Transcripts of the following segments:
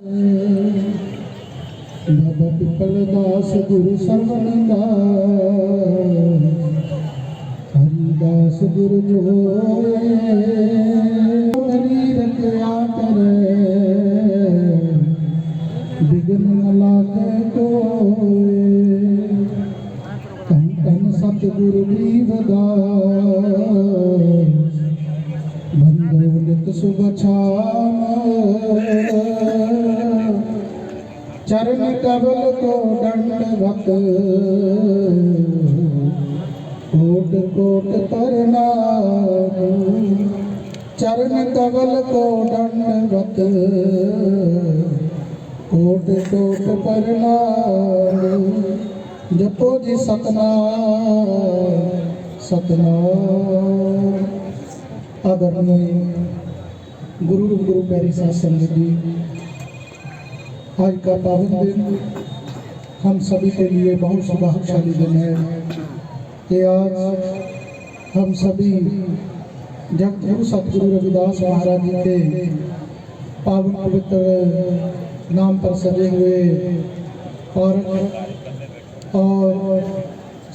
बाबा पिपल दास गुरु सरवणदास हरिदास गुरु जोए शरीर क्या करे विघ्न न लागे कोय धन धन सतगुरु दीवदास बंधु नित शुभ छाम चरण कमल को दंडवत कोट कोट प्रणाम चरण कमल को दंडवत कोट कोट प्रणाम जपो जी सतनाम सतनाम। आदरणीय गुरु गुरु प्यारी साध संगत जी, आज का पावन दिन हम सभी के लिए बहुत सौभाग्यशाली दिन है कि आज हम सभी जगतगुरु सतगुरु रविदास महाराज जी के पावन पवित्र नाम पर सजे हुए पार्क और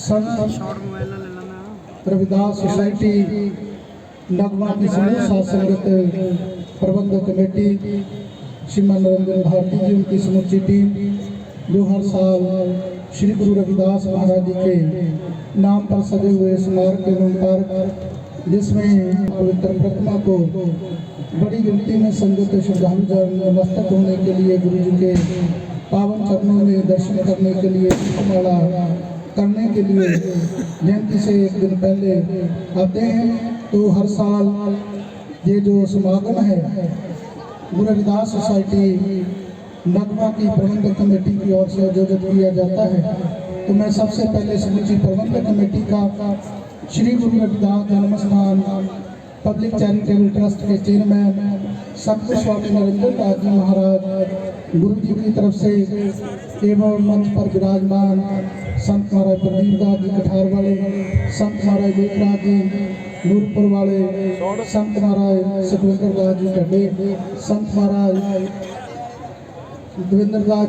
संत रविदास सोसाइटी नगमा की समूह साध संगत प्रबंधक कमेटी श्रीमान नरेंद्र भारती जी उनकी समूची टीम जो हर साल श्री गुरु रविदास महाराज जी के नाम पर सजे हुए स्मारक एवं पार्क जिसमें पवित्र प्रतिमा को बड़ी गिनती में संगत श्रद्धालु नतमस्तक होने के लिए गुरु जी के पावन चरणों में दर्शन करने के लिए माला करने के लिए जयंती से एक दिन पहले आते हैं। तो हर साल ये जो समागम है गुरु रविदास सोसाइटी नगमा की प्रबंधक कमेटी की ओर से आयोजित किया जाता है। तो मैं सबसे पहले समूची प्रबंधक कमेटी का श्री गुरु रविदास जन्मस्थान पब्लिक चैरिटेबल ट्रस्ट के चेयरमैन सतगुरु स्वामी नरेंद्र दास जी महाराज गुरु जी की तरफ से एवं मंच पर विराजमान संत महाराज प्रदीप दास जी कठार वाले, संत महाराज देवराज जी नूरपुर वाले, संत महाराज सुखविंदर दास जी ढड्डे, संत महाराज देवेंद्र दास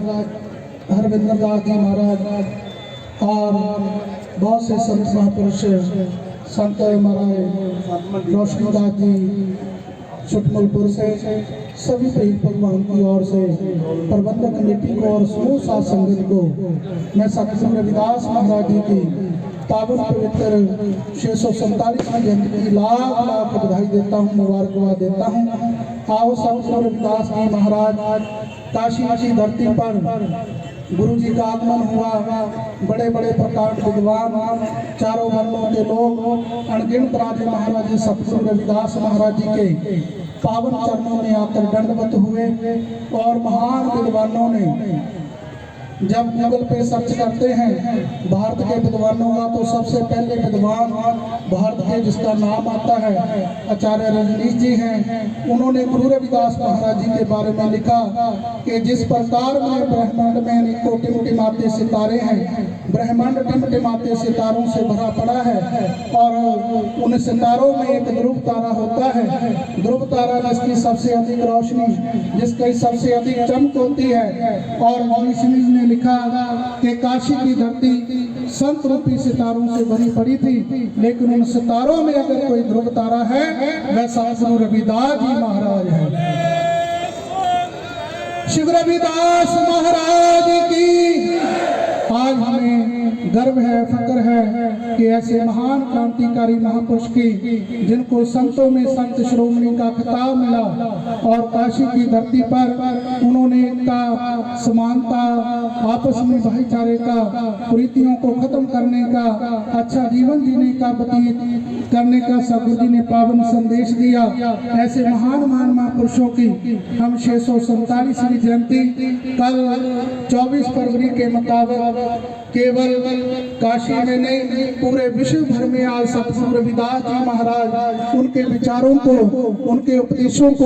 हरविंदर दास जी महाराज और बहुत से संत महापुरुष संत महाराज रोशनी दास जी छुटमलपुर से सभी प्रेम भगवान की ओर से प्रबंधक कमेटी को और समूह साध संगत को मैं सतगुरु रविदास महाराज जी की पावन पवित्र 647वें जयंती की लाख लाख बधाई देता हूँ, मुबारकबाद देता हूँ। आओ सतगुरु रविदास जी महाराज काशी की धरती पर गुरु जी का आगमन हुआ, बड़े बड़े प्रकार विद्वान चारों वर्णों के लोग अनगिनत राजे महाराज सतगुरु रविदास महाराज जी के पावन चरणों में आकर दंडवत हुए और महान विद्वानों ने जब गूगल पे सर्च करते हैं भारत के विद्वानों का तो सबसे पहले विद्वान भारत के जिसका नाम आता है आचार्य रजनीश जी हैं। उन्होंने गुरु रविदास महाराज जी के बारे में लिखा कि जिस प्रकार में ब्रह्मांड में टिमटिमाते सितारे हैं, ब्रह्मांड टिमटिमाते सितारों से भरा पड़ा है और उन सितारों में एक ध्रुव तारा होता है। ध्रुव तारा जिसकी सबसे अधिक रोशनी, जिसकी सबसे अधिक चमक होती है। और ने लिखा कि काशी की धरती संत रूपी सितारों से भरी पड़ी थी, लेकिन उन सितारों में अगर कोई ध्रुव तारा है वह सतगुरु रविदास जी महाराज है। श्री रविदास महाराज की आज हमें गर्व है, फक्र है कि ऐसे महान क्रांतिकारी महापुरुष की जिनको संतों में संत श्रोमणी का खिताब मिला और काशी की धरती पर उन्होंने एकता, समानता, आपस में भाईचारे का, कुरीतियों को खत्म करने का, अच्छा जीवन जीने का व्यतीत करने का सतगुरु जी ने पावन संदेश दिया। ऐसे महान महान महापुरुषों की हम 647वीं जयंती कल 24 फरवरी के मुताबिक केवल काशी में नहीं पूरे विश्व भर में आज सतगुरु रविदास जी महाराज उनके विचारों को, उनके उपदेशों को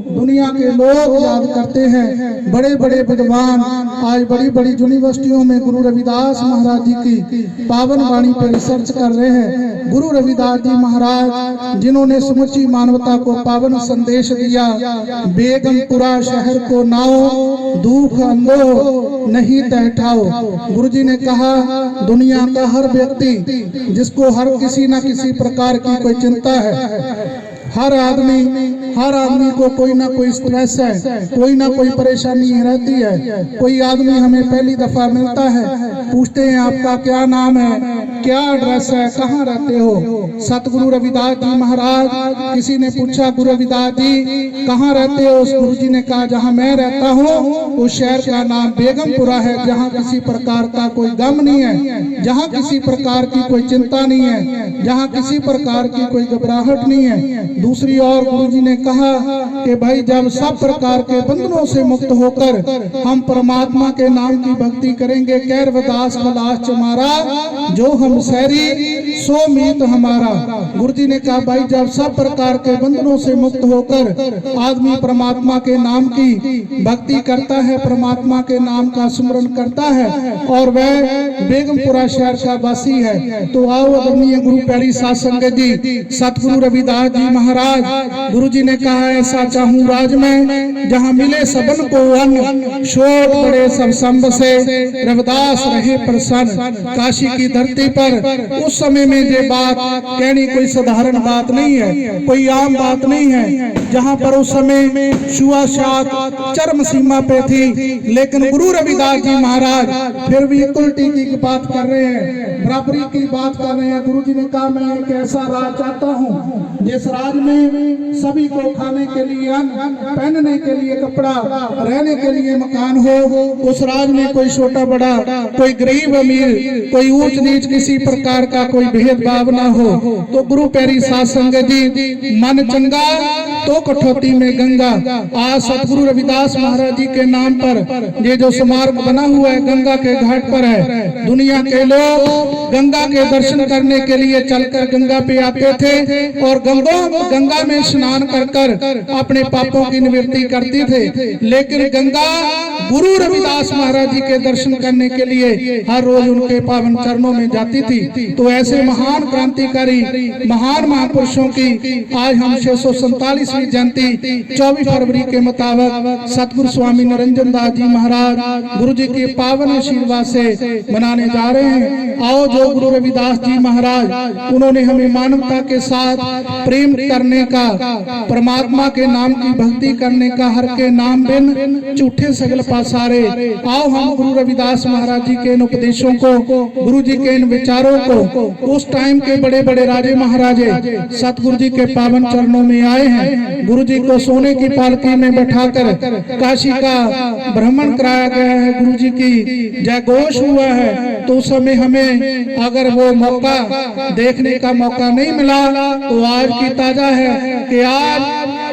दुनिया के लोग याद करते हैं। बड़े बड़े विद्वान आज बड़ी बड़ी यूनिवर्सिटियों में गुरु रविदास महाराज जी की पावन वाणी पर रिसर्च कर रहे हैं। गुरु रविदास जी जी महाराज जिन्होंने समूची मानवता को पावन संदेश दिया। बेगमपुरा शहर को नाओ दुख अंधो नहीं तहठाओ। गुरु जी ने कहा दुनिया का हर व्यक्ति जिसको हर किसी न किसी प्रकार की कोई चिंता है, हर आदमी को कोई ना कोई स्ट्रेस है, कोई ना कोई परेशानी रहती है। कोई आदमी हमें पहली दफा मिलता है, पूछते हैं आपका क्या नाम है, क्या एड्रेस है, कहाँ रहते हो। सतगुरु रविदास जी महाराज, किसी ने पूछा गुरु रविदास जी कहाँ रहते हो, उस गुरु जी ने कहा जहाँ मैं रहता हूँ उस शहर का नाम बेगमपुरा है, जहाँ किसी प्रकार का कोई गम नहीं है, जहाँ किसी प्रकार की कोई चिंता नहीं है, जहाँ किसी प्रकार की कोई घबराहट नहीं है। दूसरी ओर गुरुजी ने कहा कि भाई जब सब प्रकार के बंधनों से मुक्त होकर हम परमात्मा के नाम की भक्ति करेंगे, कैरवदास कलाश चमारा जो हम सैरी सो मीत हमारा। गुरुजी ने कहा भाई जब सब प्रकार के बंधनों से मुक्त होकर आदमी परमात्मा के नाम की भक्ति करता है, परमात्मा के नाम का स्मरण करता है और वह बेगमपुरा शहर का वासी है, तो आओ आदरणीय गुरु प्यारी साध संगत जी, सतगुरु रविदास जी महाराज गुरु जी ने कहा ऐसा चाहूं राज में जहां मिले सबन को अन्न, शोक पड़े सब संब से रविदास रहे प्रसन्न। काशी की धरती पर उस समय में ये बात कहनी कोई साधारण बात नहीं है, कोई आम बात नहीं है, जहां पर उस समय छुआछूत चरम सीमा पे थी। लेकिन गुरु रविदास जी महाराज फिर भी इक्वलिटी की बात कर रहे हैं, बराबरी की बात कर रहे हैं। गुरु जी ने कहा मैं एक ऐसा राज चाहता हूँ जिस राज में सभी को खाने के लिए अन्न, पहनने के लिए कपड़ा, रहने के लिए मकान हो। उस राज में कोई छोटा बड़ा, कोई गरीब अमीर, कोई ऊंच नीच किसी प्रकार का कोई भेदभाव ना हो। तो गुरु प्यारी साध संगत जी, मन चंगा तो कठौती में गंगा। आज सतगुरु रविदास महाराज जी के नाम पर ये जो स्मारक बना हुआ है गंगा के घाट पर है। दुनिया के लोग गंगा के दर्शन करने के लिए चलकर गंगा पे आते थे और गंगा में स्नान कर अपने पापों की निवृत्ति करते थे। लेकिन गंगा गुरु रविदास महाराज जी के दर्शन करने के लिए हर रोज उनके पावन चरणों में जाती थी। तो ऐसे महान क्रांतिकारी महान महापुरुषों की आज हम 647वीं जयंती 24 फरवरी के मुताबिक सतगुरु स्वामी निरंजन दास जी महाराज गुरु जी के पावन आशीर्वाद से मनाने जा रहे हैं। आओ जो गुरु रविदास जी महाराज उन्होंने हमें मानवता के साथ प्रेम करने का, परमात्मा के नाम की भक्ति करने का, हर के नाम बिन झूठे सगल पासारे। आओ हम गुरु रविदास महाराज जी के इन उपदेशों को, गुरु जी के इन विचारों को उस टाइम के बड़े बड़े राजे महाराजे सतगुरु जी के पावन चरणों में आए हैं। गुरु जी को सोने की पालकी में बैठाकर काशी का भ्रमण कराया गया है, गुरु जी की जय घोष हुआ है। तो उस समय हमें अगर वो मौका देखने का मौका नहीं मिला तो आज की ताजा है कि आज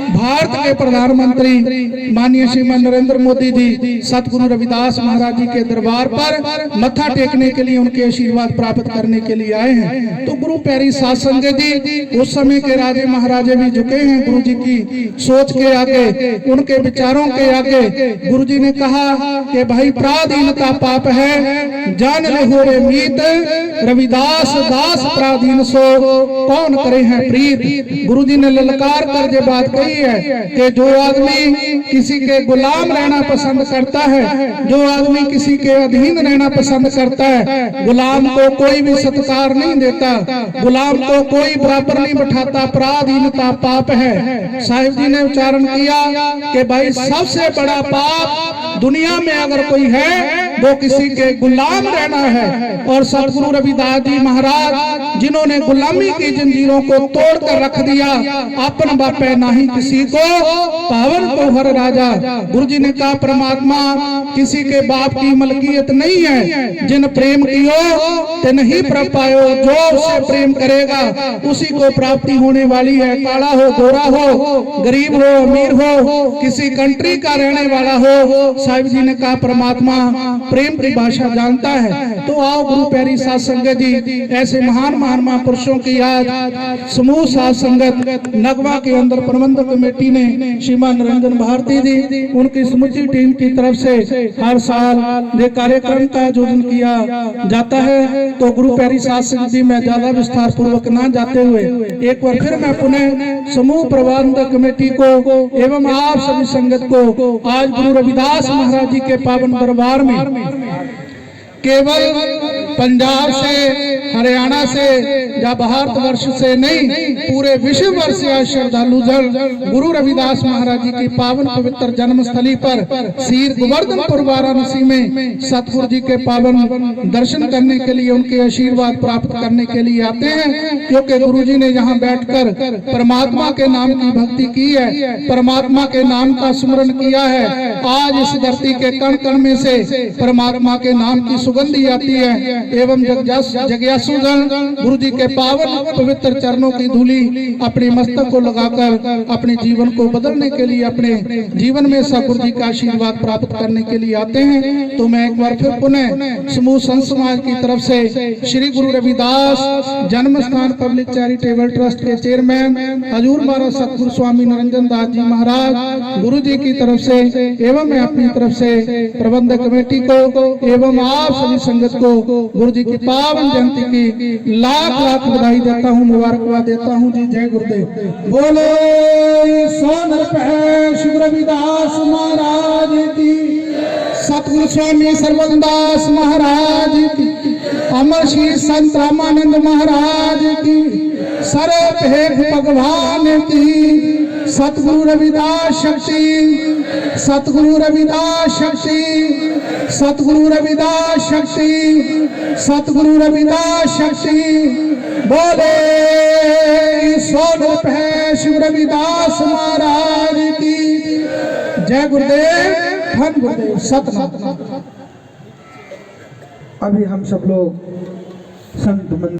भारत के प्रधानमंत्री माननीय श्रीमान नरेंद्र मोदी जी सतगुरु रविदास महाराज जी के दरबार पर मत्था टेकने के लिए, उनके आशीर्वाद प्राप्त करने के लिए आए हैं। तो गुरु प्यारी साध संगत जी, उस समय के राजे महाराजे भी झुके हैं गुरु जी की सोच के आगे, उनके विचारों के आगे। गुरु जी ने कहा कि भाई पराधीनता पाप है, जान ले हो रे मीत, रविदास दास पराधीन सो कौन करे हैं प्रीत। गुरु जी ने ललकार कर ये बात कही है कि जो आदमी किसी के गुलाम रहना पसंद करता है, जो आदमी किसी के अधीन रहना पसंद करता है, गुलाम को कोई भी सत्कार नहीं देता, गुलाम को कोई बराबर नहीं बैठाता, पराधीनता पाप है। साहिब जी ने उच्चारण किया कि भाई सबसे बड़ा पाप दुनिया में अगर कोई है वो किसी के गुलाम रहना है। और सतगुरु रविदास जी महाराज जिन्होंने गुलामी की जंजीरों को तोड़कर रख दिया, अपन बापे नहीं किसी को पावन को हर राजा। गुरु जी ने कहा परमात्मा किसी के बाप की मलकियत नहीं है, जिन प्रेम कियो ते नहीं प्र पायो, जो उससे प्रेम करेगा उसी को प्राप्ति होने वाली है। काला हो गोरा हो, गरीब हो अमीर हो, किसी कंट्री का रहने वाला हो। साहिब जी ने कहा परमात्मा प्रेम की भाषा जानता है। तो आओ गुरु प्यारी साध संगत जी, ऐसे महान महान महापुरुषों की आज समूह साध संगत नगवा के अंदर प्रबंधक कमेटी ने श्रीमान निरंजन भारती जी उनकी समूची टीम की तरफ से हर साल ये कार्यक्रम का आयोजन किया जाता है। तो गुरु प्यारी साध संगत जी में ज्यादा विस्तार पूर्वक न जाते हुए एक बार फिर मैं पुनः समूह प्रबंधक कमेटी को एवं आप सभी संगत को आज गुरु रविदास महाराज जी के पावन दरबार में केवल पंजाब से, हरियाणा से या भारतवर्ष से नहीं, पूरे विश्व भर से आज श्रद्धालु जन गुरु रविदास महाराज जी की पावन पवित्र जन्मस्थली पर सीर गोवर्धनपुर वाराणसी में सतगुरु जी के पावन दर्शन करने के लिए, उनके आशीर्वाद प्राप्त करने के लिए आते हैं। क्योंकि गुरु जी ने यहाँ बैठकर परमात्मा के नाम की भक्ति की है, परमात्मा के नाम का स्मरण किया है। आज इस धरती के कण कण में से परमात्मा के नाम की सुगंधी आती है एवं जगयासु जन गुरु जी के पावन पवित्र चरणों की धूली अपने मस्तक को लगाकर अपने जीवन को बदलने के लिए, अपने जीवन में सतगुरु जी का आशीर्वाद प्राप्त करने के लिए आते हैं। तो मैं एक बार फिर पुनः समूह संत समाज की तरफ से श्री गुरु रविदास जन्म स्थान पब्लिक चैरिटेबल ट्रस्ट के चेयरमैन हजूर महाराज सतगुरु स्वामी निरंजन दास जी महाराज गुरु जी की तरफ से एवं मैं अपनी तरफ से प्रबंधक कमेटी को एवं आप सभी संगत को गुरु जी की पावन जयंती की लाख लाख बधाई देता हूँ, मुबारकबाद देता हूँ जी। जय गुरुदेव। बोले सोनर श्री रविदास महाराज की, सतगुरु स्वामी सर्वदास महाराज की, अमर श्री संत रामानंद महाराज की, सर्व भेद भगवान की, सतगुरु रविदास शक्ति, सतगुरु रविदास शक्ति, सतगुरु रविदास शक्ति, सतगुरु रविदास शक्ति। बोले सोनर शिव रविदास महाराज की जय। गुरुदेव, धन गुरुदेव, सतनाम। अभी हम सब लोग संत